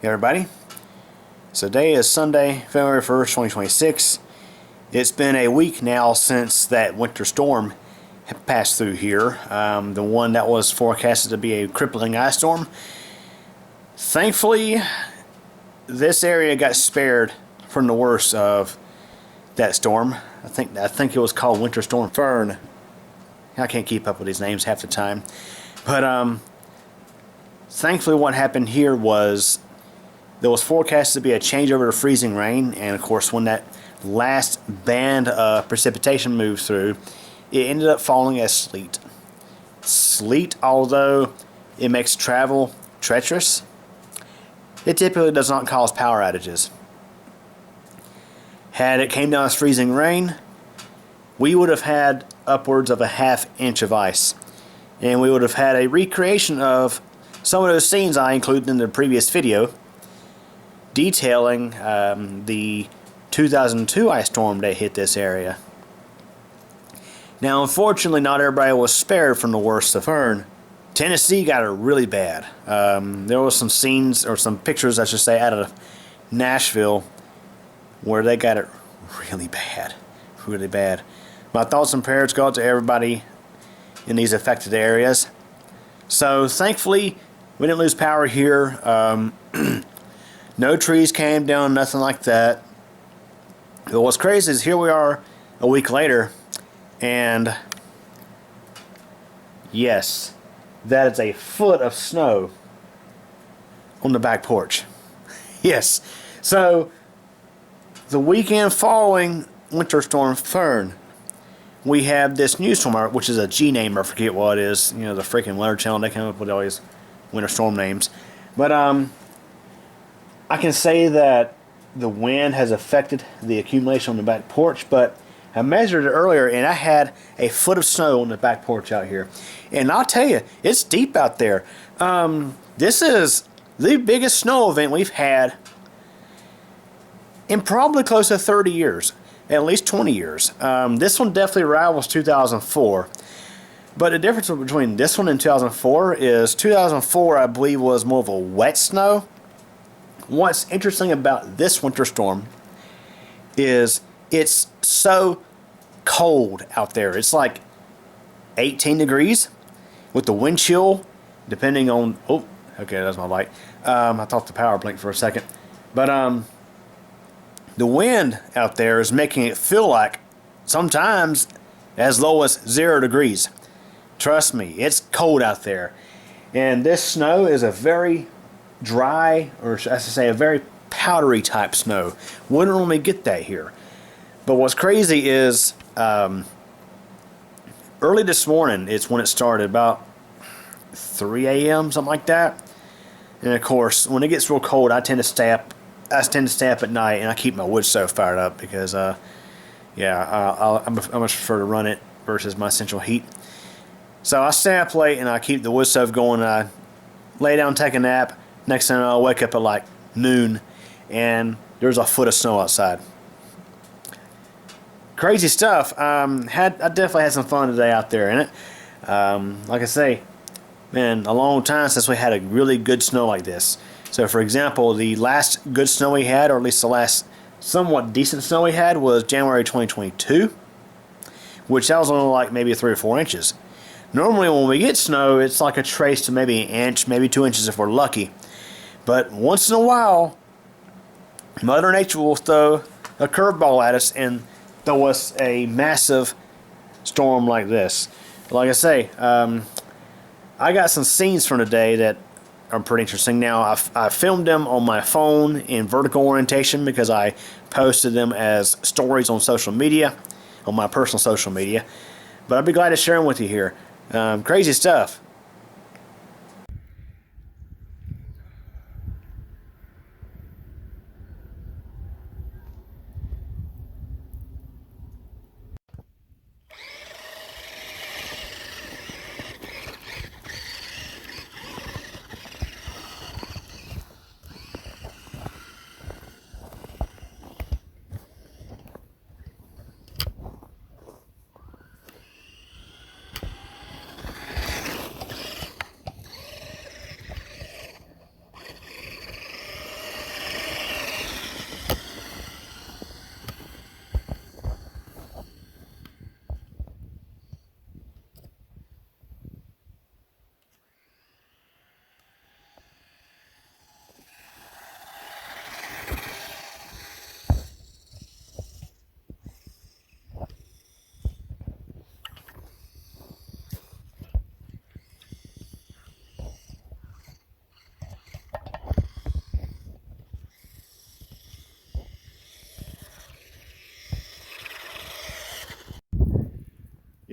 Hey everybody, so today is Sunday, February 1st, 2026. It's been a week now since that winter storm had passed through here, the one that was forecasted to be a crippling ice storm. Thankfully, this area got spared from the worst of that storm. I think it was called Winter Storm Fern. I can't keep up with these names half the time. But thankfully what happened here was there was forecast to be a changeover to freezing rain, and of course when that last band of precipitation moved through, it ended up falling as sleet. Sleet, although it makes travel treacherous, it typically does not cause power outages. Had it came down as freezing rain, we would have had upwards of a half-inch of ice, and we would have had a recreation of some of those scenes I included in the previous video detailing the 2002 ice storm that hit this area. Now, unfortunately, not everybody was spared from the worst of Fern. Tennessee got it really bad. There was some scenes, or some pictures, I should say, out of Nashville where they got it really bad. Really bad. My thoughts and prayers go out to everybody in these affected areas. So, thankfully, we didn't lose power here. No trees came down, nothing like that. But what's crazy is here we are a week later, and yes, that is a foot of snow on the back porch. Yes. So the weekend following Winter Storm Fern, we have this new storm, which is a G name, I forget what it is. You know, the freaking Weather Channel, they come up with all these winter storm names. But I can say that the wind has affected the accumulation on the back porch, but I measured it earlier and I had a foot of snow on the back porch out here. And I'll tell you, it's deep out there. This is the biggest snow event we've had in probably close to 30 years, at least 20 years. This one definitely rivals 2004. But the difference between this one and 2004 is 2004, I believe, was more of a wet snow. What's interesting about this winter storm is it's so cold out there. It's like 18 degrees with the wind chill, depending on... Oh, okay, that's my light. I thought the power blinked for a second. But the wind out there is making it feel like sometimes as low as 0 degrees. Trust me, it's cold out there. And this snow is a very dry, or I should say a very powdery type snow. Wouldn't normally get that here. But what's crazy is early this morning, it's when it started, about 3 a.m., something like that. And of course, when it gets real cold, I tend to stay up at night, and I keep my wood stove fired up because I much prefer to run it versus my central heat. So I stay up late and I keep the wood stove going. I lay down, take a nap. Next thing I'll wake up at like noon, and there's a foot of snow outside. Crazy stuff. I definitely had some fun today out there in it. Like I say, man, a long time since we had a really good snow like this. So, for example, the last good snow we had, or at least the last somewhat decent snow we had, was January 2022, which that was only like maybe 3 or 4 inches. Normally when we get snow, it's like a trace to maybe an inch, maybe 2 inches if we're lucky. But once in a while, Mother Nature will throw a curveball at us and throw us a massive storm like this. Like I say, I got some scenes from today that are pretty interesting. Now, I filmed them on my phone in vertical orientation because I posted them as stories on social media, on my personal social media. But I'd be glad to share them with you here. Crazy stuff.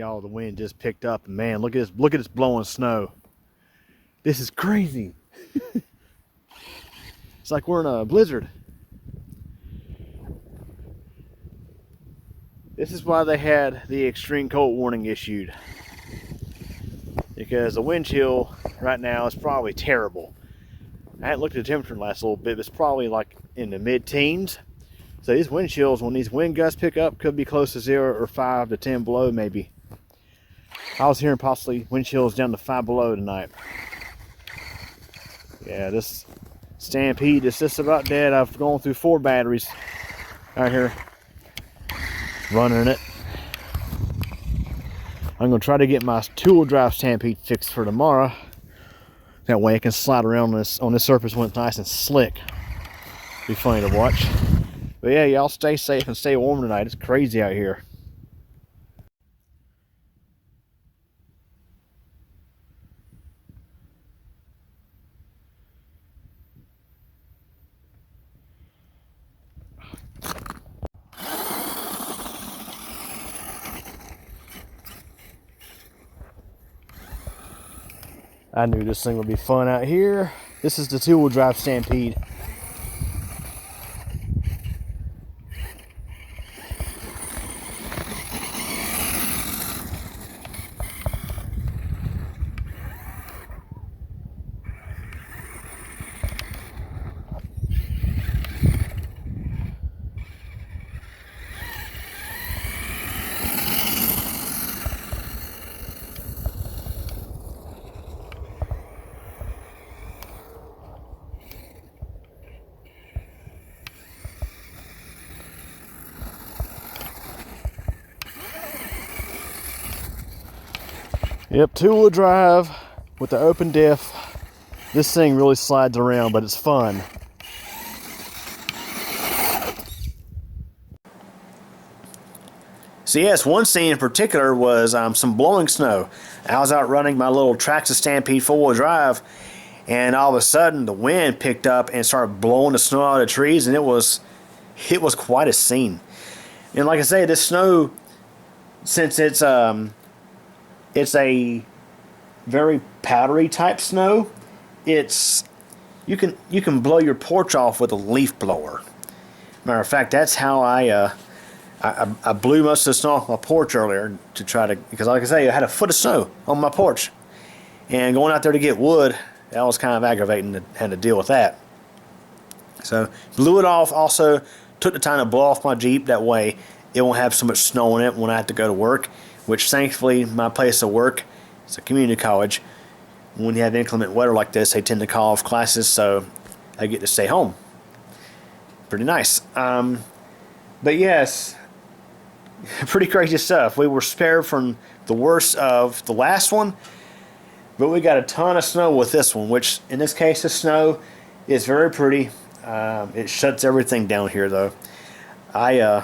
Y'all, the wind just picked up, and man, look at this blowing snow. This is crazy. It's like we're in a blizzard. This is why they had the extreme cold warning issued, because the wind chill right now is probably terrible. I hadn't looked at the temperature in the last little bit, but it's probably like in the mid-teens. So these wind chills, when these wind gusts pick up, could be close to 0 or 5 to 10 below maybe. I was hearing possibly wind chills down to 5 below tonight. Yeah, this Stampede is just about dead. I've gone through 4 batteries out here running it. I'm going to try to get my two-wheel drive Stampede fixed for tomorrow. That way I can slide around on this surface when it's nice and slick. Be funny to watch. But yeah, y'all stay safe and stay warm tonight. It's crazy out here. I knew this thing would be fun out here. This is the two-wheel drive Stampede. Yep, two-wheel drive with the open diff. This thing really slides around, but it's fun. So yes, one scene in particular was some blowing snow. I was out running my little Traxxas Stampede four-wheel drive, and all of a sudden the wind picked up and started blowing the snow out of the trees, and it was quite a scene. And like I say, this snow, since it's a very powdery type snow, you can blow your porch off with a leaf blower. Matter of fact, that's how I blew most of the snow off my porch earlier to try to, because like I say, I had a foot of snow on my porch, and going out there to get wood, that was kind of aggravating to have to deal with that. So blew it off. Also took the time to blow off my Jeep, that way it won't have so much snow in it when I have to go to work, which thankfully my place of work, it's a community college. When you have inclement weather like this, they tend to call off classes, so I get to stay home. Pretty nice. But yes, pretty crazy stuff. We were spared from the worst of the last one, but we got a ton of snow with this one, which in this case the snow is very pretty. It shuts everything down here though. I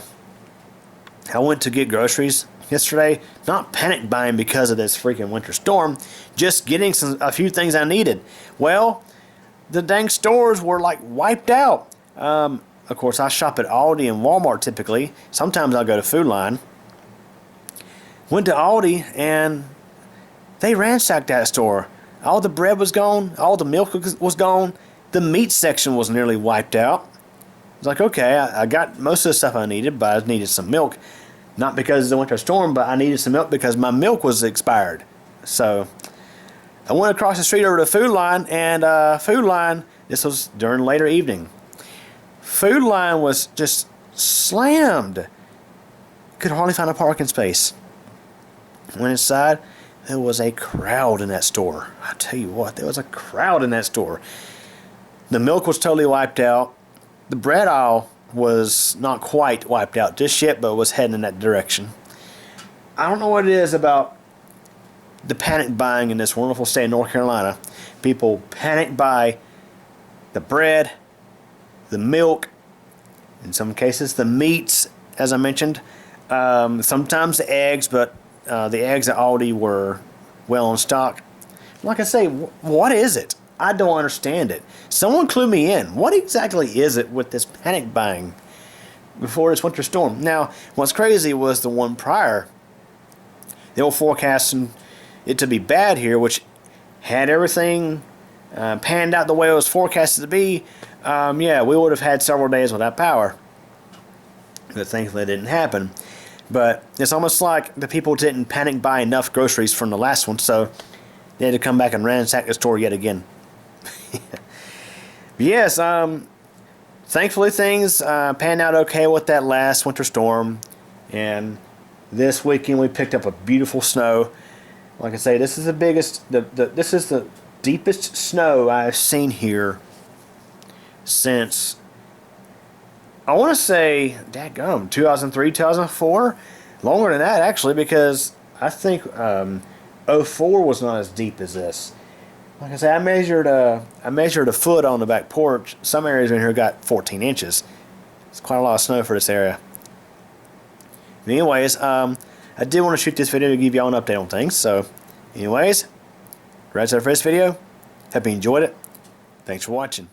went to get groceries yesterday, not panic buying because of this freaking winter storm, just getting a few things I needed. Well, the dang stores were like wiped out. Of course, I shop at Aldi and Walmart typically. Sometimes I'll go to Food Line. Went to Aldi and they ransacked that store. All the bread was gone. All the milk was gone. The meat section was nearly wiped out. I was like, okay, I got most of the stuff I needed, but I needed some milk. Not because of the winter storm, but I needed some milk because my milk was expired. So I went across the street over to Food Line, and Food Line, this was during later evening. Food Line was just slammed. Could hardly find a parking space. Went inside, there was a crowd in that store. I tell you what, there was a crowd in that store. The milk was totally wiped out. The bread aisle was not quite wiped out just yet, but was heading in that direction. I don't know what it is about the panic buying in this wonderful state of North Carolina. People panic buy the bread, the milk, in some cases the meats, as I mentioned, sometimes the eggs, but the eggs at Aldi were well in stock. Like I say, what is it? I don't understand it. Someone clue me in. What exactly is it with this panic buying before this winter storm? Now, what's crazy was the one prior. they were forecasting it to be bad here, which had everything panned out the way it was forecasted to be, yeah, we would have had several days without power. But thankfully it didn't happen. But it's almost like the people didn't panic buy enough groceries from the last one, so they had to come back and ransack the store yet again. Yes, thankfully things panned out okay with that last winter storm. And this weekend we picked up a beautiful snow. Like I say, this is the biggest, this is the deepest snow I've seen here since, I want to say, dadgum, 2003, 2004. Longer than that, actually, because I think 04 was not as deep as this. Like I say, I measured a foot on the back porch. Some areas in here got 14 inches. It's quite a lot of snow for this area. But anyways, I did want to shoot this video to give y'all an update on things. So, anyways, that's it for this video. Hope you enjoyed it. Thanks for watching.